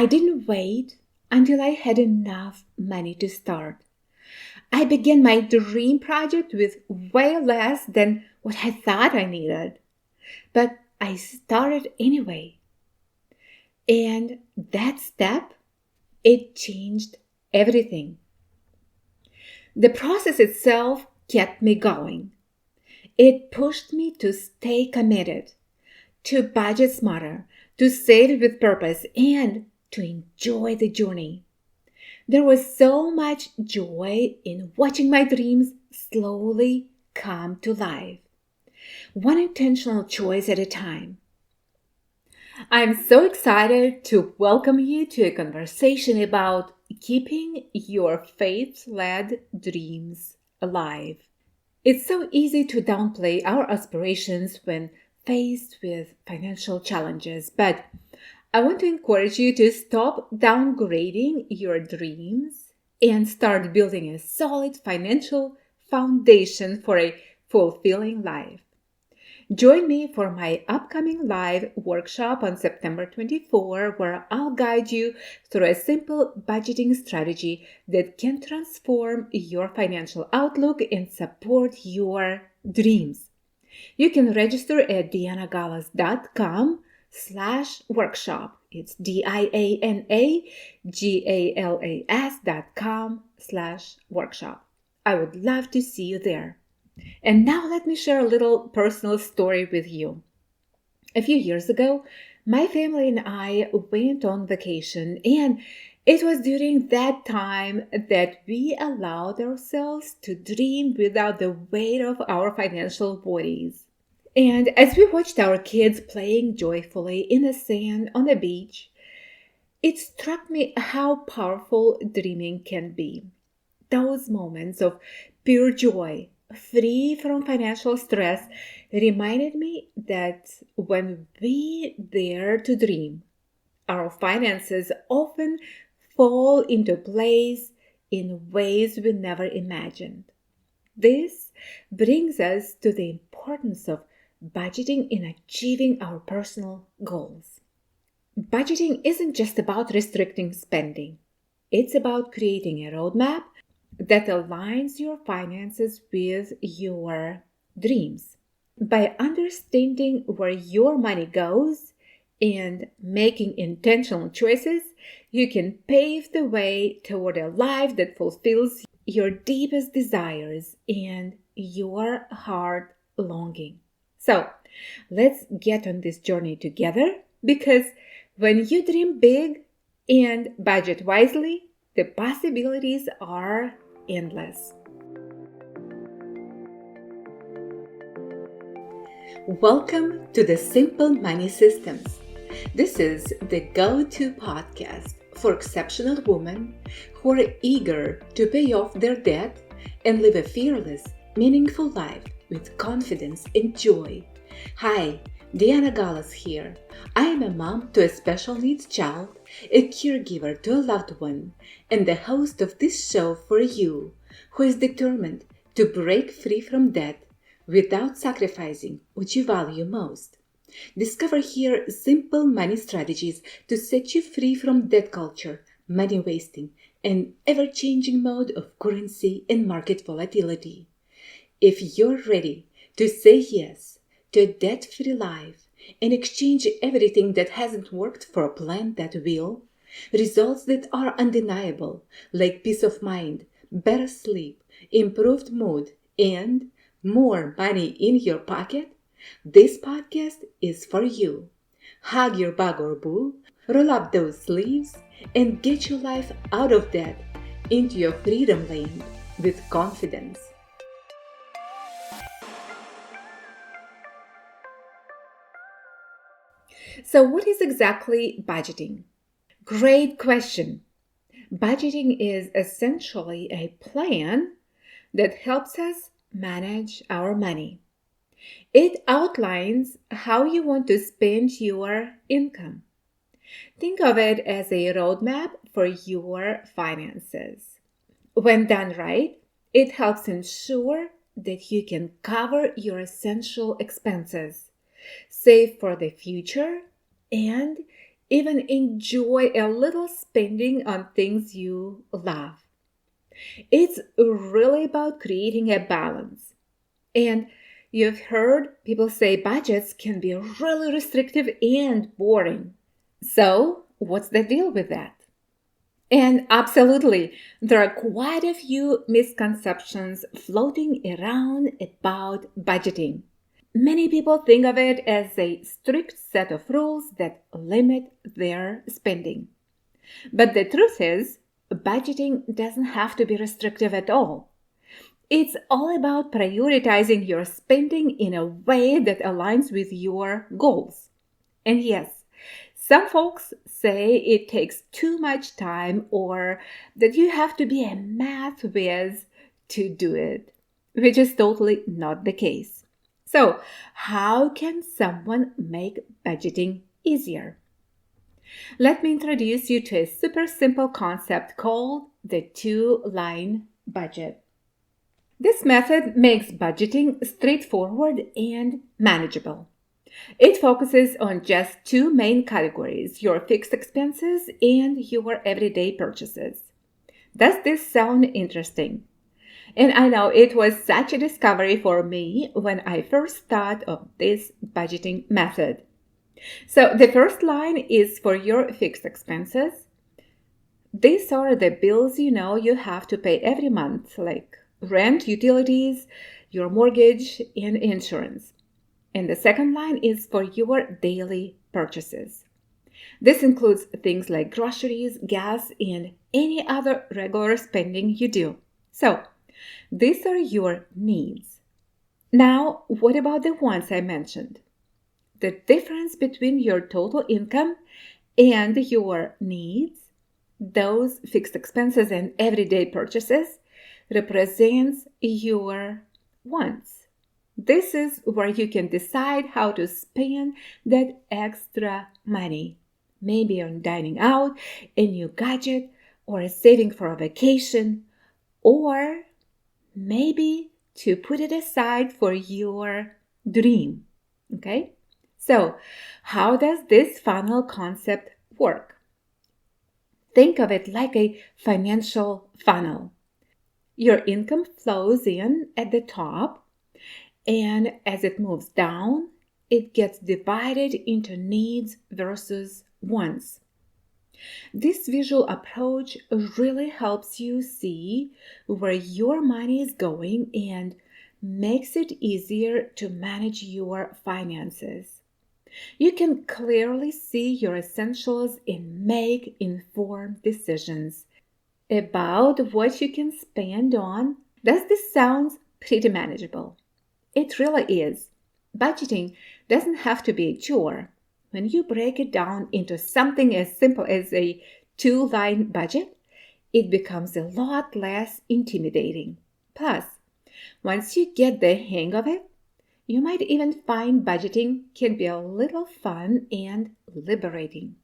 I didn't wait until I had enough money to start. I began my dream project with way less than what I thought I needed. But I started anyway. And that step, it changed everything. The process itself kept me going. It pushed me to stay committed, to budget smarter, to save with purpose, and to enjoy the journey. There was so much joy in watching my dreams slowly come to life, one intentional choice at a time. I'm so excited to welcome you to a conversation about keeping your faith-led dreams alive. It's so easy to downplay our aspirations when faced with financial challenges, but I want to encourage you to stop downgrading your dreams and start building a solid financial foundation for a fulfilling life. Join me for my upcoming live workshop on September 24, where I'll guide you through a simple budgeting strategy that can transform your financial outlook and support your dreams. You can register at dianagalas.com/workshop. It's dianagalas.com/workshop. I would love to see you there. And now let me share a little personal story with you. A few years ago, my family and I went on vacation, and it was during that time that we allowed ourselves to dream without the weight of our financial worries. And as we watched our kids playing joyfully in the sand on the beach, it struck me how powerful dreaming can be. Those moments of pure joy, free from financial stress, reminded me that when we dare to dream, our finances often fall into place in ways we never imagined. This brings us to the importance of budgeting in achieving our personal goals. Budgeting isn't just about restricting spending. It's about creating a roadmap that aligns your finances with your dreams. By understanding where your money goes and making intentional choices, you can pave the way toward a life that fulfills your deepest desires and your heart longing. So, let's get on this journey together, because when you dream big and budget wisely, the possibilities are endless. Welcome to the Simple Money Systems. This is the go-to podcast for exceptional women who are eager to pay off their debt and live a fearless, meaningful life with confidence and joy. Hi, Diana Gallas here. I am a mom to a special needs child, a caregiver to a loved one, and the host of this show for you, who is determined to break free from debt without sacrificing what you value most. Discover here simple money strategies to set you free from debt culture, money wasting, and ever-changing mode of currency and market volatility. If you're ready to say yes to a debt-free life and exchange everything that hasn't worked for a plan that will, results that are undeniable, like peace of mind, better sleep, improved mood, and more money in your pocket, this podcast is for you. Hug your bug or boo, roll up those sleeves, and get your life out of debt into your freedom lane with confidence. So, what is exactly budgeting? Great question. Budgeting is essentially a plan that helps us manage our money. It outlines how you want to spend your income. Think of it as a roadmap for your finances. When done right, it helps ensure that you can cover your essential expenses, save for the future, and even enjoy a little spending on things you love. It's really about creating a balance. And you've heard people say budgets can be really restrictive and boring. So, what's the deal with that? And absolutely, there are quite a few misconceptions floating around about budgeting. Many people think of it as a strict set of rules that limit their spending. But the truth is, budgeting doesn't have to be restrictive at all. It's all about prioritizing your spending in a way that aligns with your goals. And yes, some folks say it takes too much time or that you have to be a math whiz to do it, which is totally not the case. So, how can someone make budgeting easier? Let me introduce you to a super simple concept called the two-line budget. This method makes budgeting straightforward and manageable. It focuses on just two main categories, your fixed expenses and your everyday purchases. Does this sound interesting? And I know it was such a discovery for me when I first thought of this budgeting method. So the first line is for your fixed expenses. These are the bills you know you have to pay every month, like rent, utilities, your mortgage, and insurance. And the second line is for your daily purchases. This includes things like groceries, gas, and any other regular spending you do. So, these are your needs. Now, what about the ones I mentioned? The difference between your total income and your needs, those fixed expenses and everyday purchases, represents your wants. This is where you can decide how to spend that extra money, maybe on dining out, a new gadget, or saving for a vacation, or maybe to put it aside for your dream. Okay? So, how does this funnel concept work? Think of it like a financial funnel. Your income flows in at the top, and as it moves down, it gets divided into needs versus wants. This visual approach really helps you see where your money is going and makes it easier to manage your finances. You can clearly see your essentials and make informed decisions about what you can spend on. Does this sound pretty manageable? It really is. Budgeting doesn't have to be a chore. When you break it down into something as simple as a two-line budget, it becomes a lot less intimidating. Plus, once you get the hang of it, you might even find budgeting can be a little fun and liberating.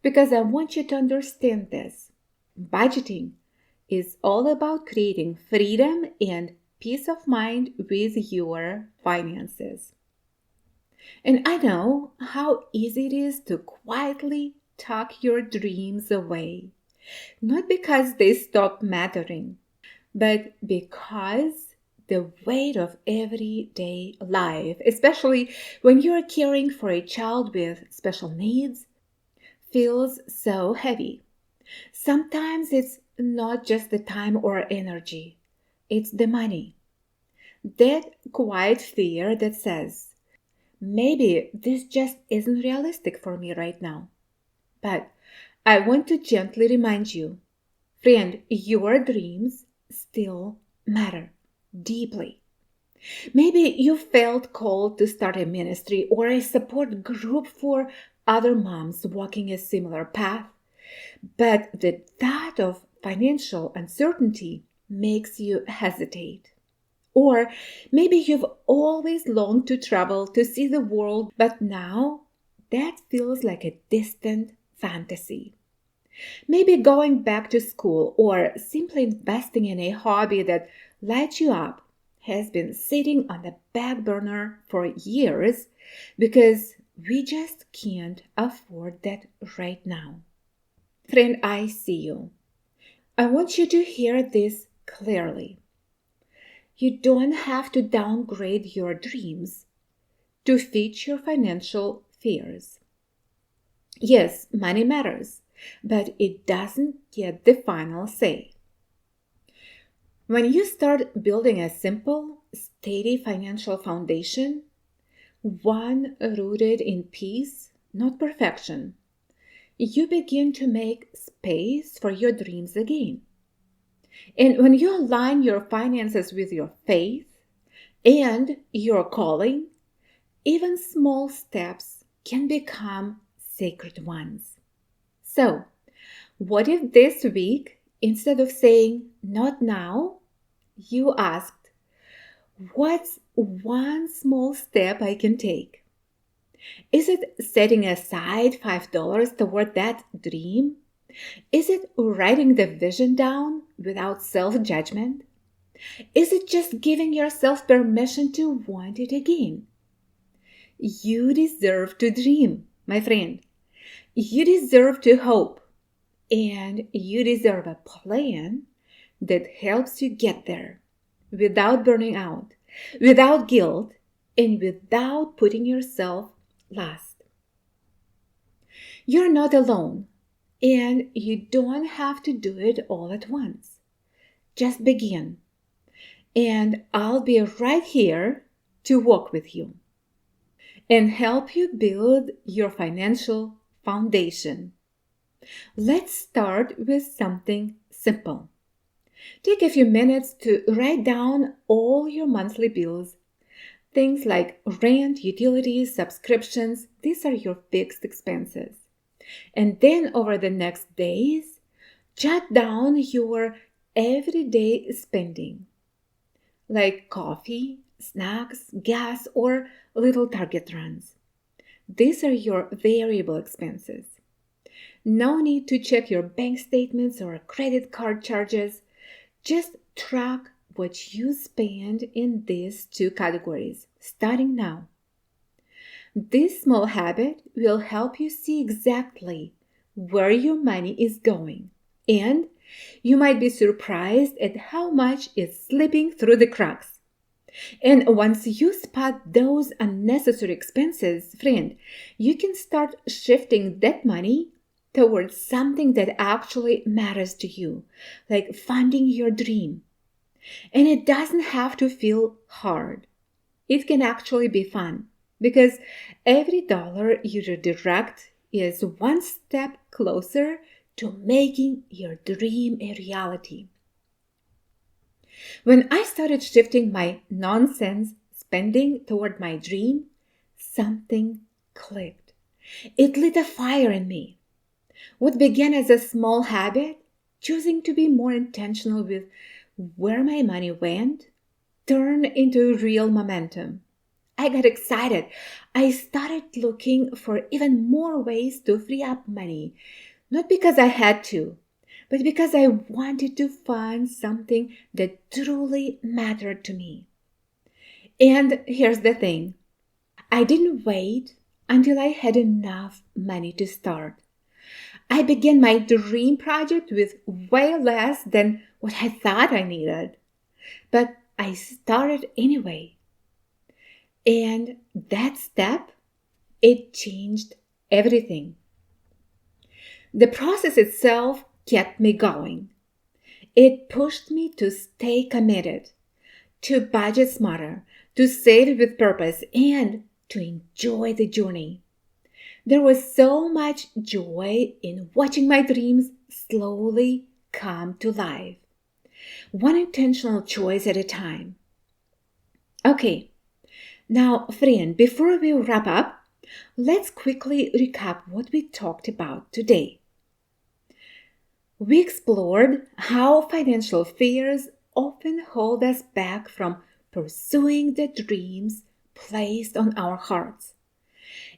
Because I want you to understand this. Budgeting is all about creating freedom and peace of mind with your finances. And I know how easy it is to quietly tuck your dreams away. Not because they stop mattering, but because the weight of everyday life, especially when you're caring for a child with special needs, feels so heavy. Sometimes it's not just the time or energy, it's the money. That quiet fear that says, maybe this just isn't realistic for me right now. But I want to gently remind you, friend, your dreams still matter deeply. Maybe you felt called to start a ministry or a support group for other moms walking a similar path, but the thought of financial uncertainty makes you hesitate. Or maybe you've always longed to travel to see the world, but now that feels like a distant fantasy. Maybe going back to school or simply investing in a hobby that lights you up has been sitting on the back burner for years because We just can't afford that right now. Friend, I see you. I want you to hear this clearly. You don't have to downgrade your dreams to fit your financial fears. Yes, money matters, but it doesn't get the final say. When you start building a simple, steady financial foundation, one rooted in peace, not perfection, you begin to make space for your dreams again. And when you align your finances with your faith and your calling, even small steps can become sacred ones. So, what if this week, instead of saying, not now, you asked, what's one small step I can take? Is it setting aside $5 toward that dream? Is it writing the vision down without self-judgment? Is it just giving yourself permission to want it again? You deserve to dream, my friend. You deserve to hope. And you deserve a plan that helps you get there without burning out, without guilt, and without putting yourself last. You're not alone, and you don't have to do it all at once. Just begin, and I'll be right here to walk with you and help you build your financial foundation. Let's start with something simple. Take a few minutes to write down all your monthly bills. Things like rent, utilities, subscriptions, these are your fixed expenses. And then over the next days, jot down your everyday spending, like coffee, snacks, gas, or little Target runs. These are your variable expenses. No need to check your bank statements or credit card charges. Just track what you spend in these two categories, starting now. This small habit will help you see exactly where your money is going, and you might be surprised at how much is slipping through the cracks. And once you spot those unnecessary expenses, friend, you can start shifting that money towards something that actually matters to you, like funding your dream. And it doesn't have to feel hard. It can actually be fun because every dollar you redirect is one step closer to making your dream a reality. When I started shifting my nonsense spending toward my dream, something clicked. It lit a fire in me. What began as a small habit, choosing to be more intentional with where my money went, turned into real momentum. I got excited. I started looking for even more ways to free up money, not because I had to, but because I wanted to find something that truly mattered to me. And here's the thing. I didn't wait until I had enough money to start. I began my dream project with way less than what I thought I needed. But I started anyway. And that step, it changed everything. The process itself kept me going. It pushed me to stay committed, to budget smarter, to save with purpose, and to enjoy the journey. There was so much joy in watching my dreams slowly come to life, one intentional choice at a time. Okay, now, friend, before we wrap up, let's quickly recap what we talked about today. We explored how financial fears often hold us back from pursuing the dreams placed on our hearts,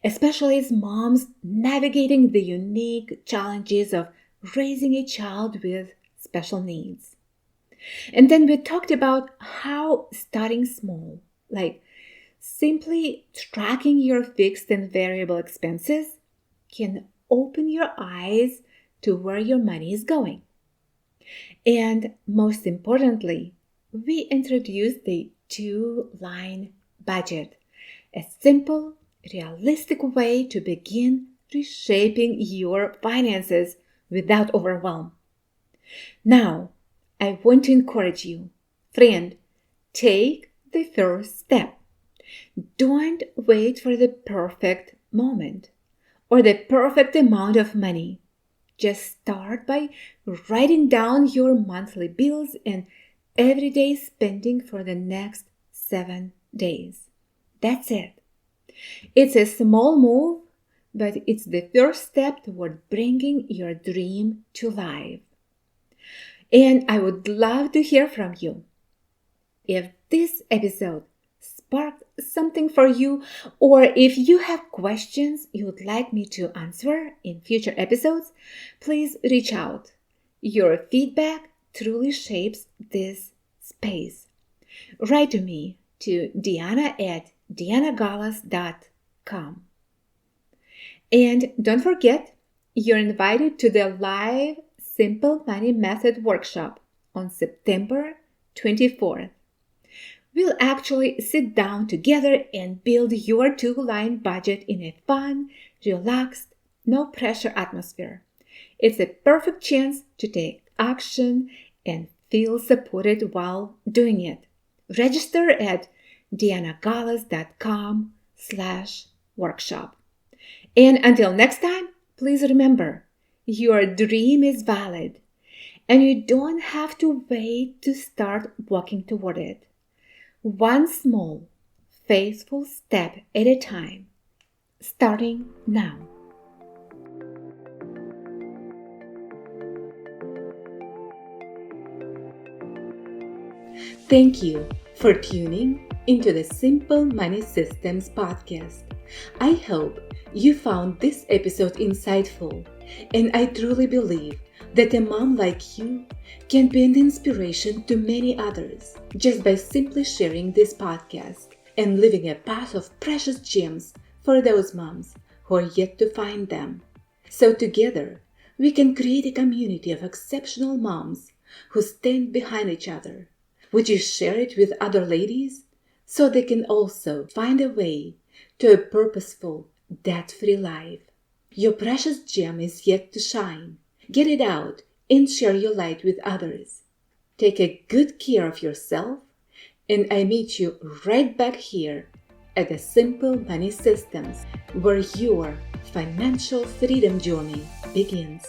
especially as moms navigating the unique challenges of raising a child with special needs. And then we talked about how starting small, like Simply tracking your fixed and variable expenses can open your eyes to where your money is going. And most importantly, we introduced the two-line budget, a simple, realistic way to begin reshaping your finances without overwhelm. Now, I want to encourage you, friend, take the first step. Don't wait for the perfect moment or the perfect amount of money. Just start by writing down your monthly bills and everyday spending for the next 7 days. That's it. It's a small move, but it's the first step toward bringing your dream to life. And I would love to hear from you. If this episode sparked something for you, or if you have questions you would like me to answer in future episodes, please reach out. Your feedback truly shapes this space. Write to me to diana@dianagalas.com. And don't forget, you're invited to the live Simple Money Method workshop on September 24th. We'll actually sit down together and build your two-line budget in a fun, relaxed, no-pressure atmosphere. It's a perfect chance to take action and feel supported while doing it. Register at dianagalas.com/workshop. And until next time, please remember, your dream is valid, and you don't have to wait to start walking toward it. One small, faithful step at a time, starting now. Thank you for tuning into the Simple Money Systems podcast. I hope you found this episode insightful, and I truly believe that a mom like you can be an inspiration to many others just by simply sharing this podcast and leaving a path of precious gems for those moms who are yet to find them. So together, we can create a community of exceptional moms who stand behind each other. Would you share it with other ladies so they can also find a way to a purposeful, debt-free life? Your precious gem is yet to shine. Get it out and share your light with others. Take a good care of yourself, and I meet you right back here at the Simple Money Systems, where your financial freedom journey begins.